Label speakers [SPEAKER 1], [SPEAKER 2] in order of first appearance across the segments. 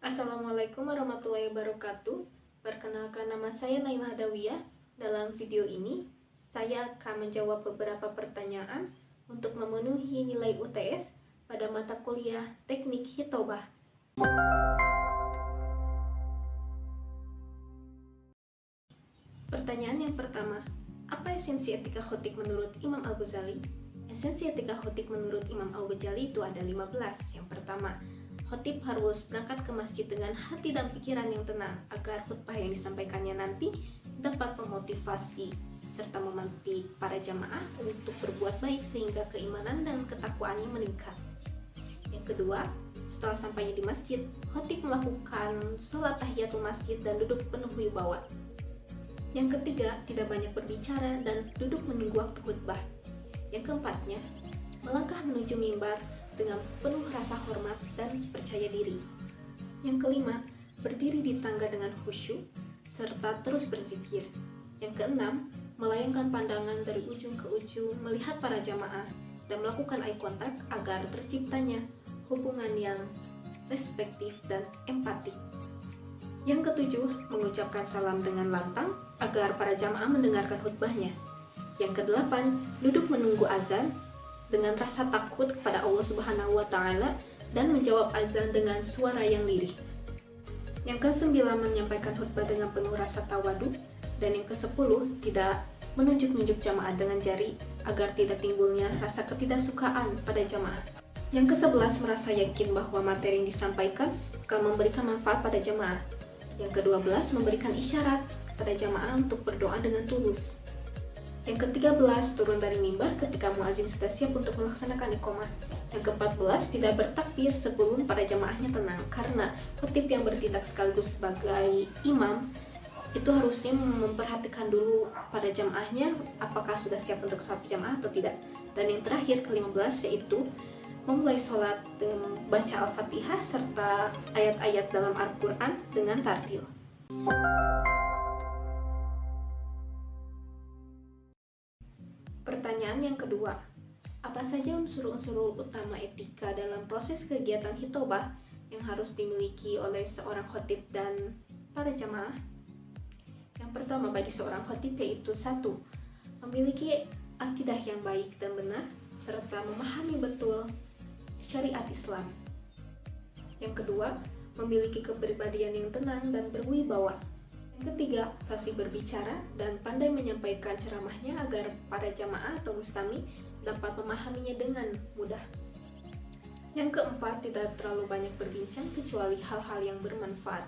[SPEAKER 1] Assalamualaikum warahmatullahi wabarakatuh. Perkenalkan, nama saya Naila Hadawiyah. Dalam video ini, saya akan menjawab beberapa pertanyaan untuk memenuhi nilai UTS pada mata kuliah Teknik Hitobah. Pertanyaan yang pertama, apa esensi etika khotib menurut Imam Al-Ghazali? Esensi etika khotib menurut Imam Al-Ghazali itu ada 15. Yang pertama, khotib harus berangkat ke masjid dengan hati dan pikiran yang tenang agar khutbah yang disampaikannya nanti dapat memotivasi serta memantik para jamaah untuk berbuat baik sehingga keimanan dan ketakwaannya meningkat. Yang kedua, setelah sampainya di masjid, khotib melakukan sholat tahiyatul masjid dan duduk penuh wibawa. Yang ketiga, tidak banyak berbicara dan duduk menunggu waktu khutbah. Yang keempatnya, melangkah menuju mimbar dengan penuh rasa hormat dan percaya diri. Yang kelima, berdiri di tangga dengan khusyuk serta terus berzikir. Yang keenam, melayangkan pandangan dari ujung ke ujung melihat para jamaah dan melakukan eye contact agar terciptanya hubungan yang respektif dan empatik. Yang ketujuh, mengucapkan salam dengan lantang agar para jamaah mendengarkan khutbahnya. Yang kedelapan, duduk menunggu azan dengan rasa takut kepada Allah Subhanahu wa Ta'ala dan menjawab azan dengan suara yang lirih. Yang kesembilan, menyampaikan khutbah dengan penuh rasa tawadu. Dan yang kesepuluh, tidak menunjuk-nunjuk jamaah dengan jari agar tidak timbulnya rasa ketidaksukaan pada jamaah. Yang kesebelas, merasa yakin bahwa materi yang disampaikan akan memberikan manfaat pada jamaah. Yang ke-12, memberikan isyarat kepada jamaah untuk berdoa dengan tulus. Yang ke-13, turun dari mimbar ketika muazin sudah siap untuk melaksanakan iqamah. Yang ke-14, tidak bertakbir sebelum para jamaahnya tenang, karena khatib yang bertindak sekaligus sebagai imam itu harusnya memperhatikan dulu pada jamaahnya apakah sudah siap untuk sholat jamaah atau tidak. Dan yang terakhir, ke-15, yaitu memulai sholat dengan baca Al-Fatihah serta ayat-ayat dalam Al-Quran dengan tartil. Pertanyaan yang kedua, apa saja unsur-unsur utama etika dalam proses kegiatan hitobah yang harus dimiliki oleh seorang khotib dan para jamaah? Yang pertama bagi seorang khotib yaitu 1. Memiliki akidah yang baik dan benar serta memahami betul syariat Islam. Yang kedua, memiliki kepribadian yang tenang dan berwibawa. Yang ketiga, fasih berbicara dan pandai menyampaikan ceramahnya agar para jamaah atau mustami dapat memahaminya dengan mudah. Yang keempat, tidak terlalu banyak berbincang kecuali hal-hal yang bermanfaat.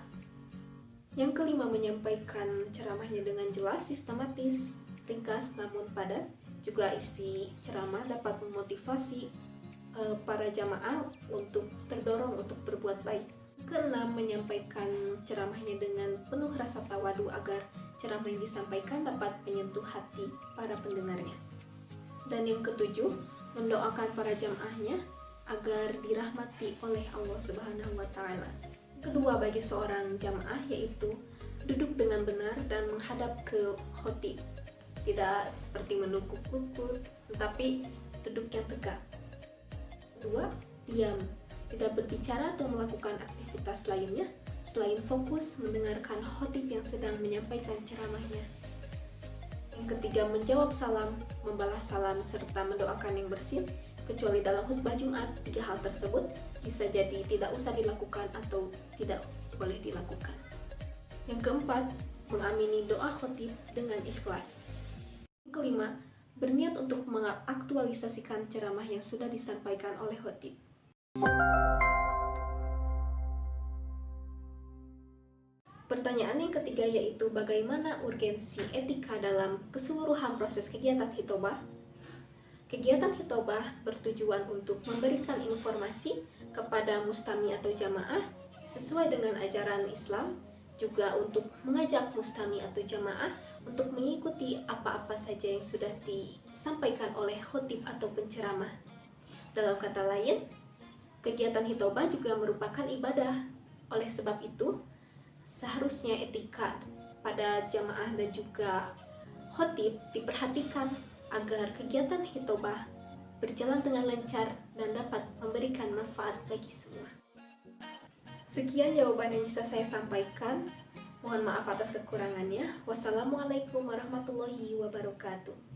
[SPEAKER 1] Yang kelima, menyampaikan ceramahnya dengan jelas, sistematis, ringkas namun padat. Juga isi ceramah dapat memotivasi para jamaah untuk terdorong untuk berbuat baik. Keenam, menyampaikan ceramahnya dengan penuh rasa tawadu agar ceramah yang disampaikan dapat menyentuh hati para pendengarnya. Dan yang ketujuh, mendoakan para jamaahnya agar dirahmati oleh Allah Subhanahu wa Ta'ala. Kedua, bagi seorang jamaah yaitu duduk dengan benar dan menghadap ke khotib, tidak seperti menukuk-nukuk, tetapi duduk yang tegak. Kedua, diam, tidak berbicara atau melakukan aktivitas lainnya selain fokus mendengarkan khotib yang sedang menyampaikan ceramahnya. Yang ketiga, menjawab salam, membalas salam, serta mendoakan yang bersih, kecuali dalam khutbah Jumat. 3 hal tersebut bisa jadi tidak usah dilakukan atau tidak boleh dilakukan. Yang keempat, mengamini doa khotib dengan ikhlas. Yang kelima, berniat untuk mengaktualisasikan ceramah yang sudah disampaikan oleh khotib. Pertanyaan yang ketiga yaitu bagaimana urgensi etika dalam keseluruhan proses kegiatan hitobah? Kegiatan hitobah bertujuan untuk memberikan informasi kepada mustami atau jamaah sesuai dengan ajaran Islam, juga untuk mengajak mustami atau jamaah untuk mengikuti apa-apa saja yang sudah disampaikan oleh khotib atau penceramah. Dalam kata lain, kegiatan hitobah juga merupakan ibadah. Oleh sebab itu, seharusnya etika pada jamaah dan juga khotib diperhatikan agar kegiatan hitobah berjalan dengan lancar dan dapat memberikan manfaat bagi semua. Sekian jawaban yang bisa saya sampaikan. Mohon maaf atas kekurangannya. Wassalamualaikum warahmatullahi wabarakatuh.